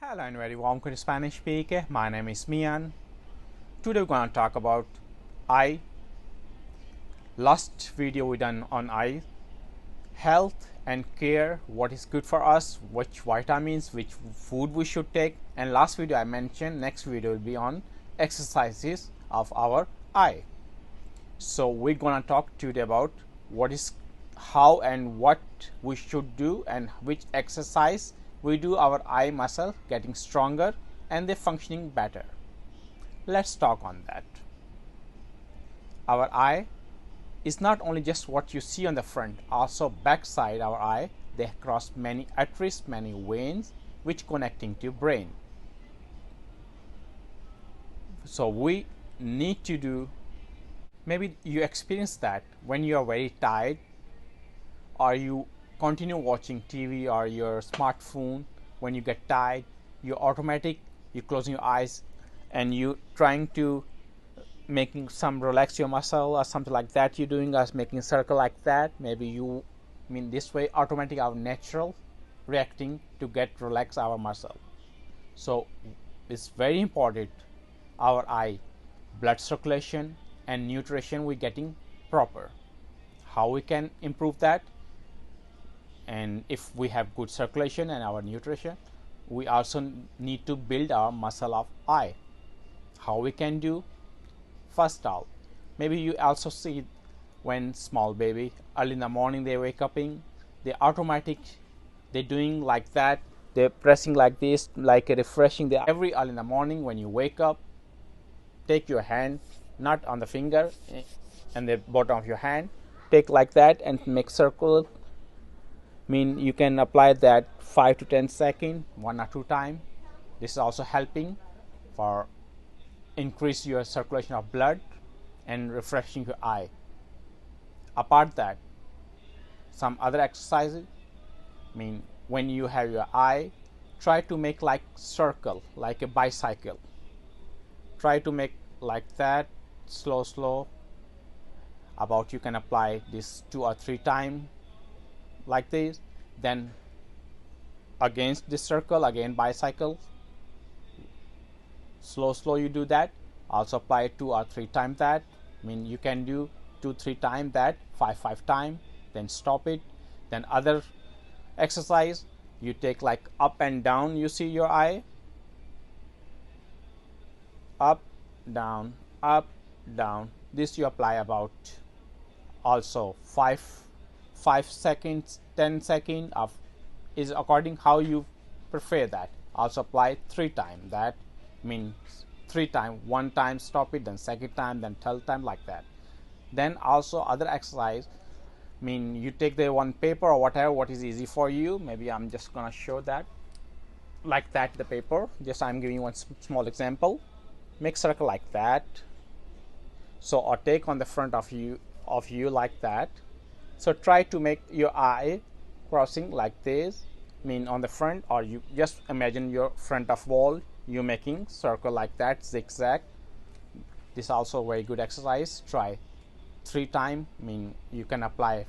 Hello and very warm to Spanish speaker. My name is Mian. Today we're going to talk about eye. Last video we done on eye health and care, what is good for us, which vitamins, which food we should take, and last video I mentioned next video will be on exercises of our eye. So we're going to talk today about what is how and what we should do and which exercise we do our eye muscle getting stronger and they're functioning better. Let's talk on that. Our eye is not only just what you see on the front, also backside our eye they cross many arteries, many veins which connecting to brain. So we need to do, maybe you experience that when you are very tired or you continue watching TV or your smartphone. When you get tired, you closing your eyes and you trying to making some relax your muscle or something like that. You're doing us making a circle like that. Maybe you this way automatic our natural reacting to get relax our muscle. So it's very important our eye blood circulation and nutrition we getting proper. How we can improve that? And if we have good circulation and our nutrition, we also need to build our muscle of eye. How we can do? First all, maybe you also see when small baby early in the morning they wake up in, they automatic, they're doing like that, they're pressing like this, like refreshing the every early in the morning. When you wake up, take your hand, not on the finger and the bottom of your hand, take like that and make circle. You can apply that 5 to 10 seconds, 1 or 2 times. This is also helping for increase your circulation of blood and refreshing your eye. Apart that, some other exercises, when you have your eye, try to make like circle, like a bicycle. Try to make like that, slow. About you can apply this 2 or 3 times like this, then against this circle again bicycle, slow you do that. Also apply 2 or 3 times that. You can do 2-3 times that, 5 times, then stop it. Then other exercise, you take like up and down, you see your eye, up down, this you apply about also 5 seconds, 10 seconds of is according how you prefer that. Also apply 3 times, that means 3 times, 1 time stop it, then second time, then third time, like that. Then also other exercise, you take the one paper or whatever what is easy for you. Maybe I'm just gonna show that like that, the paper, just I'm giving one small example. Make circle like that, so or take on the front of you like that. So try to make your eye crossing like this, on the front, or you just imagine your front of wall, you making circle like that, zigzag. This also very good exercise. Try 3 times. You can apply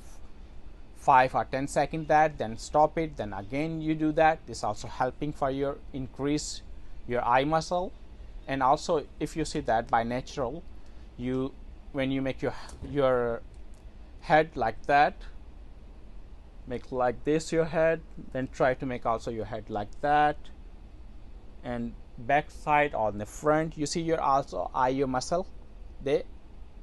5 or 10 seconds that, then stop it, then again you do that. This also helping for your increase your eye muscle. And also if you see that by natural, when you make your head like that, make like this your head, then try to make also your head like that, and back side on the front, you see your also eye, your muscle, they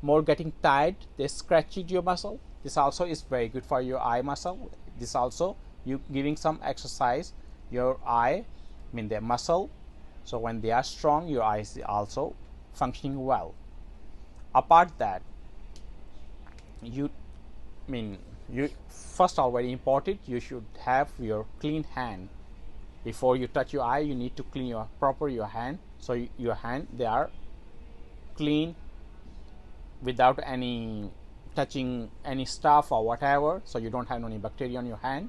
more getting tight, they scratching your muscle. This also is very good for your eye muscle. This also you giving some exercise your eye, their muscle, so when they are strong, your eyes also functioning well. Apart that, you first all very important, you should have your clean hand. Before you touch your eye, you need to clean your hand, so your hand they are clean without any touching any stuff or whatever, so you don't have any bacteria on your hand.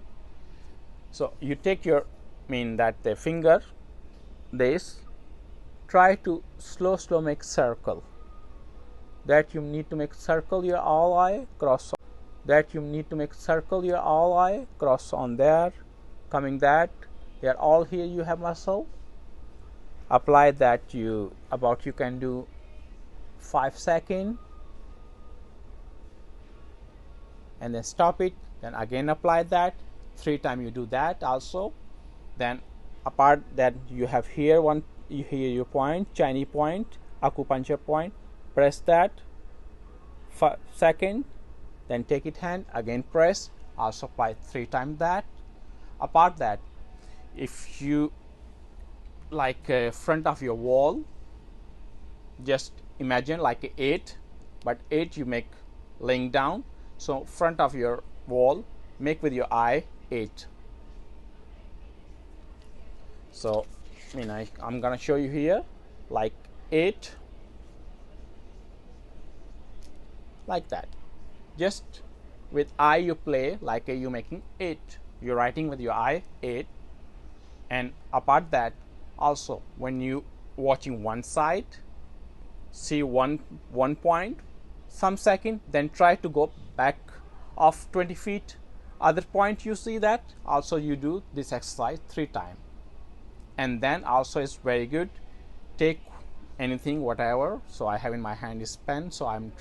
So you take your that the finger, this, try to slow make circle, that you need to make circle your all eye, cross on there, coming that, they are all here, you have muscle, apply that you can do 5 seconds and then stop it, then again apply that 3 times. You do that also. Then apart that you have here your point, Chinese point, acupuncture point, press that 5 seconds, then take it hand, again press, also apply 3 times that. Apart that, if you like front of your wall, just imagine like a 8, but 8 you make laying down, so front of your wall, make with your eye 8. So I'm gonna show you here like 8, like that. Just with eye you play like you making 8, you're writing with your eye 8. And apart that, also when you watching one side, see one point some second, then try to go back of 20 feet other point, you see that, also you do this exercise 3 times. And then also it's very good, take anything whatever. So I have in my hand is pen, so I'm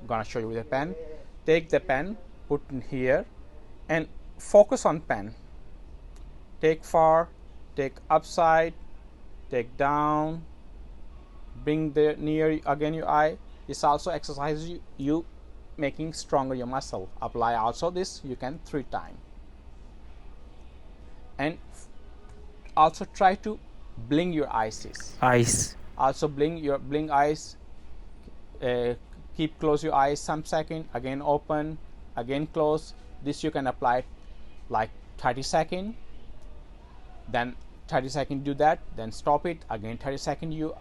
gonna show you with a pen. Take the pen, put in here and focus on pen. Take far, take upside, take down, bring the near again your eye. This also exercises you making stronger your muscle. Apply also this, you can 3 times. And also try to blink your eyes. Also blink eyes. Keep close your eyes some second, again open, again close. This you can apply like 30 seconds. Then 30 seconds do that, then stop it, again 30 seconds you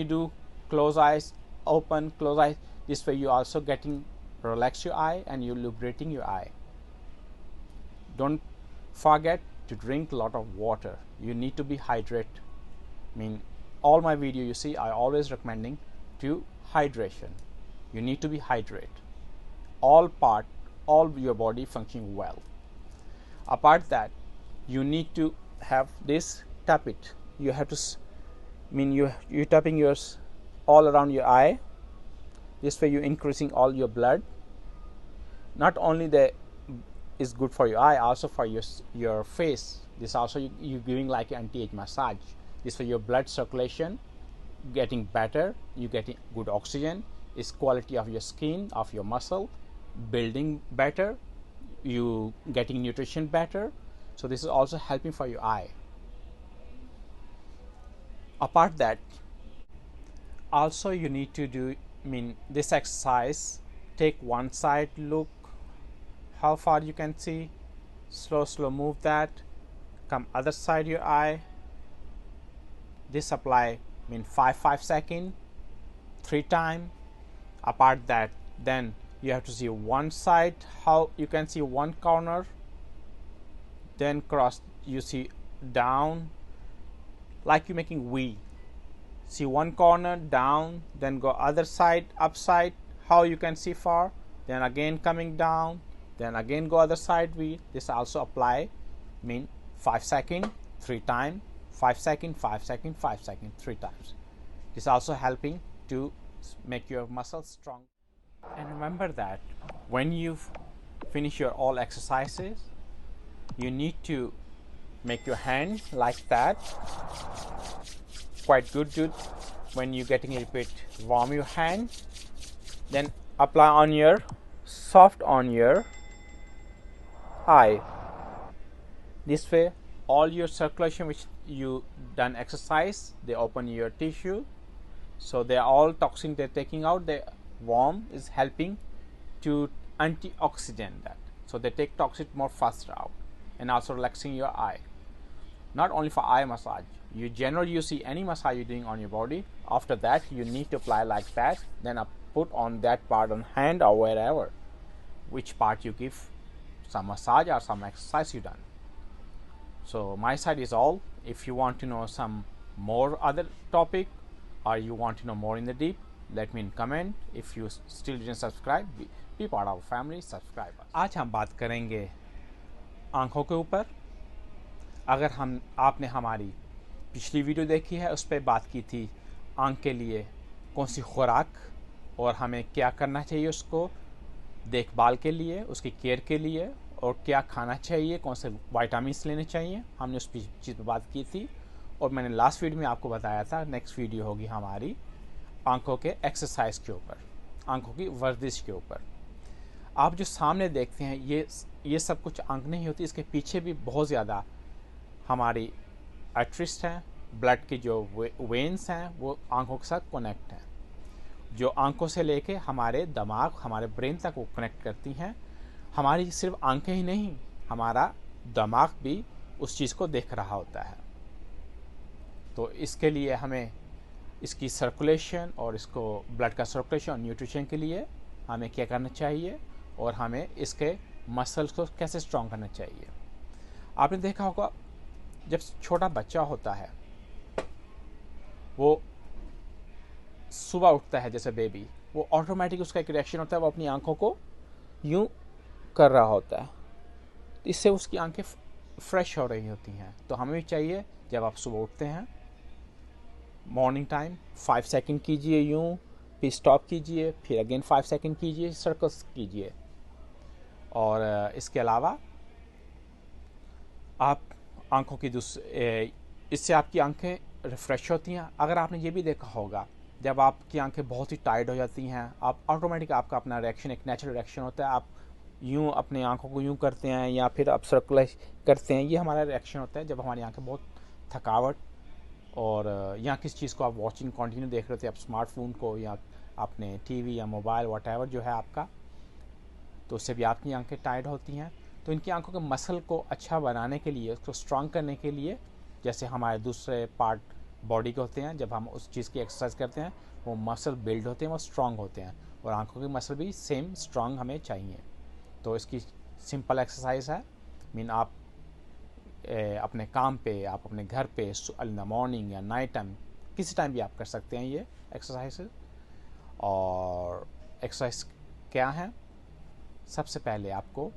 do close eyes, open, close eyes. This way you also getting relax your eye and you lubricating your eye. Don't forget to drink a lot of water. You need to be hydrated. All my video you see, I always recommending to hydration. You need to be hydrated. All your body functioning well. Apart that, you need to have this, tap it. You have to you tapping yours all around your eye. This way you're increasing all your blood. Not only is good for your eye, also for your face. This also you giving like anti-age massage. This way your blood circulation getting better, you getting good oxygen, is quality of your skin, of your muscle building better, you getting nutrition better. So this is also helping for your eye. Apart that, also you need to do this exercise. Take one side, look how far you can see, slow move that, come other side your eye. This apply 5 seconds 3 times. Apart that, then you have to see one side, how you can see one corner, then cross, you see down like you making V. See one corner down, then go other side upside, how you can see far, then again coming down, then again go other side V. This also apply 5 seconds 3 times, 5 seconds 5 seconds 5 seconds 3 times. This also helping to make your muscles strong. And remember that when you finish your all exercises, you need to make your hand like that, quite good. When you getting a repeat, warm your hand, then apply on your soft on your eye. This way all your circulation which you done exercise, they open your tissue, so they are all toxin they're taking out. The warm is helping to antioxidant that, so they take toxin more faster out, and also relaxing your eye. Not only for eye massage, you generally you see any massage you're doing on your body, after that you need to apply like that, then put on that part on hand or wherever, which part you give some massage or some exercise you done. So my side is all. If you want to know some more other topic, or you want to know more in the deep, let me in comment. If you still didn't subscribe, be part of our family, subscribe us. आज हम बात करेंगे आंखों के ऊपर. अगर आपने हमारी पिछली वीडियो देखी है, उस पर बात की थी आँख के लिए कौन सी खुराक और हमें क्या करना चाहिए उसको देखभाल के लिए, उसकी केयर के लिए, और क्या खाना चाहिए, कौन से विटामिन्स लेने चाहिए, हमने उस चीज़ पर बात की थी। और मैंने लास्ट वीडियो में आपको बताया था नेक्स्ट वीडियो होगी हमारी आंखों के एक्सरसाइज के ऊपर, आंखों की वर्जिश के ऊपर। आप जो सामने देखते हैं ये सब कुछ आंख नहीं होती, इसके पीछे भी बहुत ज़्यादा हमारी आर्टरीज हैं, ब्लड की जो वेन्स हैं वो आंखों के साथ कनेक्ट हैं, जो आंखों से लेके हमारे दिमाग, हमारे ब्रेन तक वो कनेक्ट करती हैं। हमारी सिर्फ आंखें ही नहीं, हमारा दिमाग भी उस चीज़ को देख रहा होता है। तो इसके लिए हमें इसकी सर्कुलेशन और इसको ब्लड का सर्कुलेशन और न्यूट्रिशन के लिए हमें क्या करना चाहिए और हमें इसके मसल्स को कैसे स्ट्रॉन्ग करना चाहिए। आपने देखा होगा जब छोटा बच्चा होता है वो सुबह उठता है, जैसे बेबी, वो ऑटोमेटिक उसका एक रिएक्शन होता है, वो अपनी आंखों को यूं कर रहा होता है, इससे उसकी आंखें फ्रेश हो रही होती हैं। तो हमें भी चाहिए जब आप सुबह उठते हैं मॉर्निंग टाइम 5 सेकंड कीजिए यूं, फिर स्टॉप कीजिए, फिर अगेन 5 सेकंड कीजिए, सर्कल्स कीजिए। और इसके अलावा आप आंखों की इससे आपकी आंखें रिफ्रेश होती हैं। अगर आपने ये भी देखा होगा जब आपकी आंखें बहुत ही टाइट हो जाती हैं, आप ऑटोमेटिक आपका अपना रिएक्शन, एक नेचुरल रिएक्शन होता है, आप यूं अपनी आंखों को यूं करते हैं या फिर आप सर्कुलेट करते हैं, ये हमारा रिएक्शन होता है जब हमारी आंखें बहुत थकावट और या किस चीज़ को आप वॉचिंग कंटिन्यू देख रहे थे, आप स्मार्टफोन को या अपने टीवी या मोबाइल व्हाटएवर जो है आपका, तो उससे भी आपकी आंखें टाइट होती हैं। तो इनकी आंखों के मसल को अच्छा बनाने के लिए, उसको स्ट्रॉन्ग करने के लिए, जैसे हमारे दूसरे पार्ट बॉडी के होते हैं, जब हम उस चीज़ की एक्सरसाइज करते हैं वो मसल बिल्ड होते हैं, वो स्ट्रॉन्ग होते हैं, और आंखों के मसल भी सेम स्ट्रॉन्ग हमें चाहिए। तो इसकी सिंपल एक्सरसाइज है, आप अपने काम पे, आप अपने घर पे इन द मॉर्निंग या नाइट टाइम, किसी टाइम भी आप कर सकते हैं ये एक्सरसाइज। और एक्सरसाइज क्या है, सबसे पहले आपको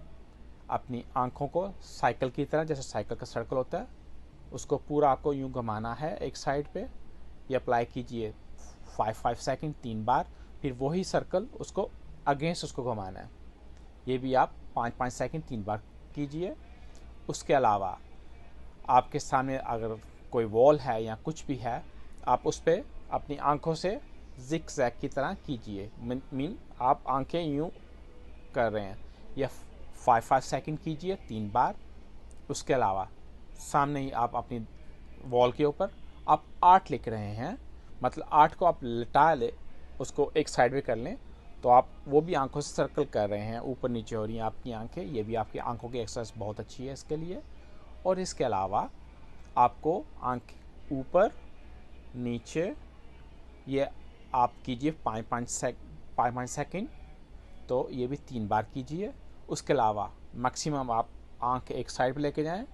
अपनी आंखों को साइकिल की तरह, जैसे साइकिल का सर्कल होता है, उसको पूरा आपको यूं घुमाना है एक साइड पे। ये अप्लाई कीजिए 5 सेकंड 3 बार, फिर वही सर्कल उसको अगेंस्ट उसको घुमाना है, ये भी आप 5 सेकंड 3 बार कीजिए। उसके अलावा आपके सामने अगर कोई वॉल है या कुछ भी है, आप उस पर अपनी आंखों से जिग जैग की तरह कीजिए, मीन आप आंखें यूं कर रहे हैं, या 5 सेकंड कीजिए 3 बार। उसके अलावा सामने ही आप अपनी वॉल के ऊपर आप 8 लिख रहे हैं, मतलब 8 को आप लिटा ले, उसको एक साइड में कर लें, तो आप वो भी आंखों से सर्कल कर रहे हैं, ऊपर नीचे हो रही हैं आपकी आंखें, ये भी आपकी आंखों की एक्सरसाइज बहुत अच्छी है इसके लिए। और इसके अलावा आपको आंख ऊपर नीचे ये आप कीजिए 5 सेकंड, तो ये भी 3 बार कीजिए। उसके अलावा मैक्सिमम आप आंख एक साइड पे लेके जाएं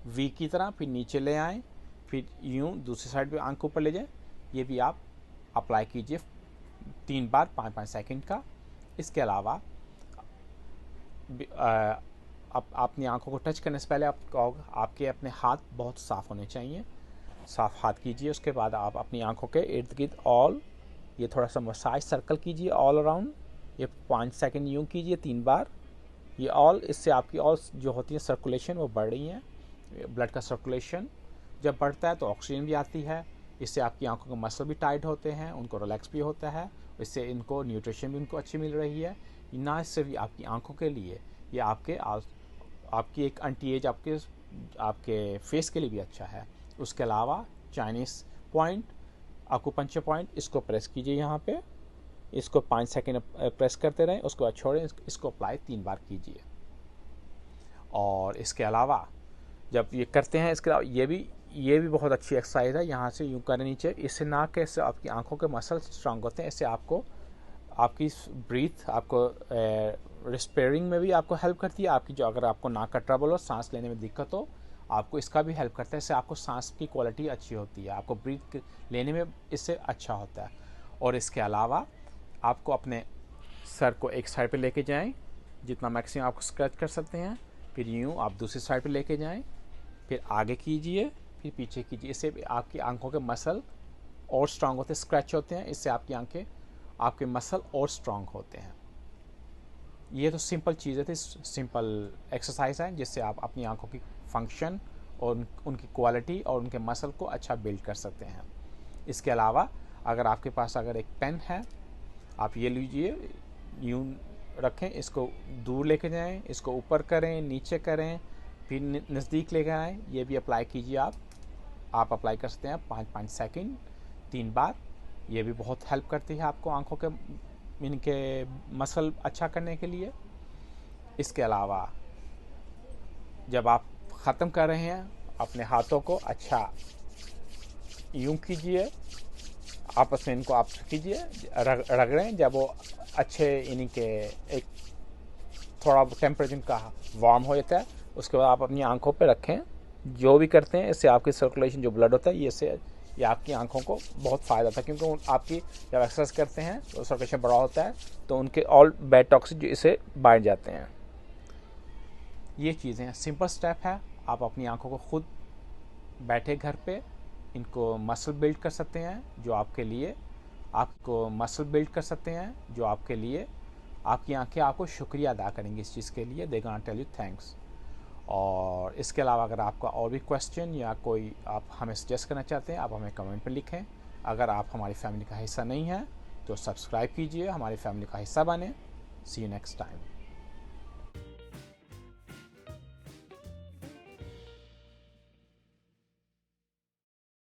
वी की तरह, फिर नीचे ले आएं, फिर यूं दूसरी साइड पे आंख ऊपर ले जाएं, ये भी आप अप्लाई कीजिए 3 बार 5 सेकंड का। इसके अलावा आप अपनी आंखों को टच करने से पहले आपके अपने हाथ बहुत साफ़ होने चाहिए, साफ़ हाथ कीजिए। उसके बाद आप अपनी आंखों के इर्द गिर्द ये थोड़ा सा मसाज सर्कल कीजिए ऑल अराउंड, ये 5 सेकंड यूं कीजिए 3 बार, ये इससे आपकी जो होती है सर्कुलेशन वो बढ़ रही है। ब्लड का सर्कुलेशन जब बढ़ता है तो ऑक्सीजन भी आती है, इससे आपकी आंखों के मसल भी टाइट होते हैं, उनको रिलैक्स भी होता है, इससे इनको न्यूट्रिशन भी उनको अच्छी मिल रही है। ना इससे भी आपकी आंखों के लिए, ये आपकी एक एंटी एज आपके फेस के लिए भी अच्छा है। उसके अलावा चाइनीज़ पॉइंट, आकुपंचर पॉइंट, इसको प्रेस कीजिए यहाँ पे, इसको 5 सेकंड प्रेस करते रहें, उसके बाद छोड़ें, इसको अप्लाई 3 बार कीजिए। और इसके अलावा जब ये करते हैं, इसके अलावा ये भी बहुत अच्छी एक्सरसाइज है, यहाँ से यूँ करें नीचे, इससे ना कि इससे आपकी आंखों के मसल स्ट्रांग होते हैं, इससे आपकी ब्रीथ, आपको रिस्पेयरिंग में भी आपको हेल्प करती है। आपकी जो अगर आपको नाक का ट्रबल हो, सांस लेने में दिक्कत हो, आपको इसका भी हेल्प करता है, इससे आपको सांस की क्वालिटी अच्छी होती है, आपको ब्रीथ लेने में इससे अच्छा होता है। और इसके अलावा आपको अपने सर को एक साइड पे लेके जाएं, जितना मैक्सिमम आप स्क्रैच कर सकते हैं, फिर यूँ आप दूसरी साइड पे लेके जाएं, फिर आगे कीजिए, फिर पीछे कीजिए। इससे आपकी आंखों के मसल और स्ट्रांग होते हैं, स्क्रैच होते हैं, इससे आपकी आंखें, आपके मसल और स्ट्रांग होते हैं। ये तो सिंपल चीज़ें थी, सिंपल एक्सरसाइज है जिससे आप अपनी आंखों की फंक्शन और उनकी क्वालिटी और उनके मसल को अच्छा बिल्ड कर सकते हैं। इसके अलावा अगर आपके पास अगर एक पेन है, आप ये लीजिए, यूं रखें, इसको दूर लेके जाएं, इसको ऊपर करें, नीचे करें, फिर नज़दीक लेकर आएँ, ये भी अप्लाई कीजिए। आप अप्लाई कर सकते हैं 5-5 सेकंड 3 बार। ये भी बहुत हेल्प करती है आपको आंखों के इनके मसल अच्छा करने के लिए। इसके अलावा जब आप ख़त्म कर रहे हैं, अपने हाथों को अच्छा यूं कीजिए, आपस में इनको आप कीजिए, रगड़ें। जब वो अच्छे इनके एक थोड़ा टेम्परेचर का वार्म हो जाता है, उसके बाद आप अपनी आंखों पे रखें। जो भी करते हैं इससे आपकी सर्कुलेशन जो ब्लड होता है ये आपकी आंखों को बहुत फ़ायदा था, क्योंकि आपकी जब एक्सरसाइज करते हैं तो सर्कुलेशन बड़ा होता है, तो उनके ऑल बैड टॉक्सिक जो इसे बांट जाते हैं। ये चीज़ें सिंपल स्टेप है, आप अपनी आंखों को खुद बैठे घर पे इनको मसल बिल्ड कर सकते हैं, जो आपके लिए आपको मसल बिल्ड कर सकते हैं, जो आपके लिए आपकी आंखें आपको शुक्रिया अदा करेंगी इस चीज़ के लिए। They gonna tell you thanks. और इसके अलावा अगर आपका और भी क्वेश्चन या कोई आप हमें सजेस्ट करना चाहते हैं, आप हमें कमेंट में लिखें। अगर आप हमारी फैमिली का हिस्सा नहीं हैं तो सब्सक्राइब कीजिए, हमारी फैमिली का हिस्सा बने। सी यू नेक्स्ट टाइम।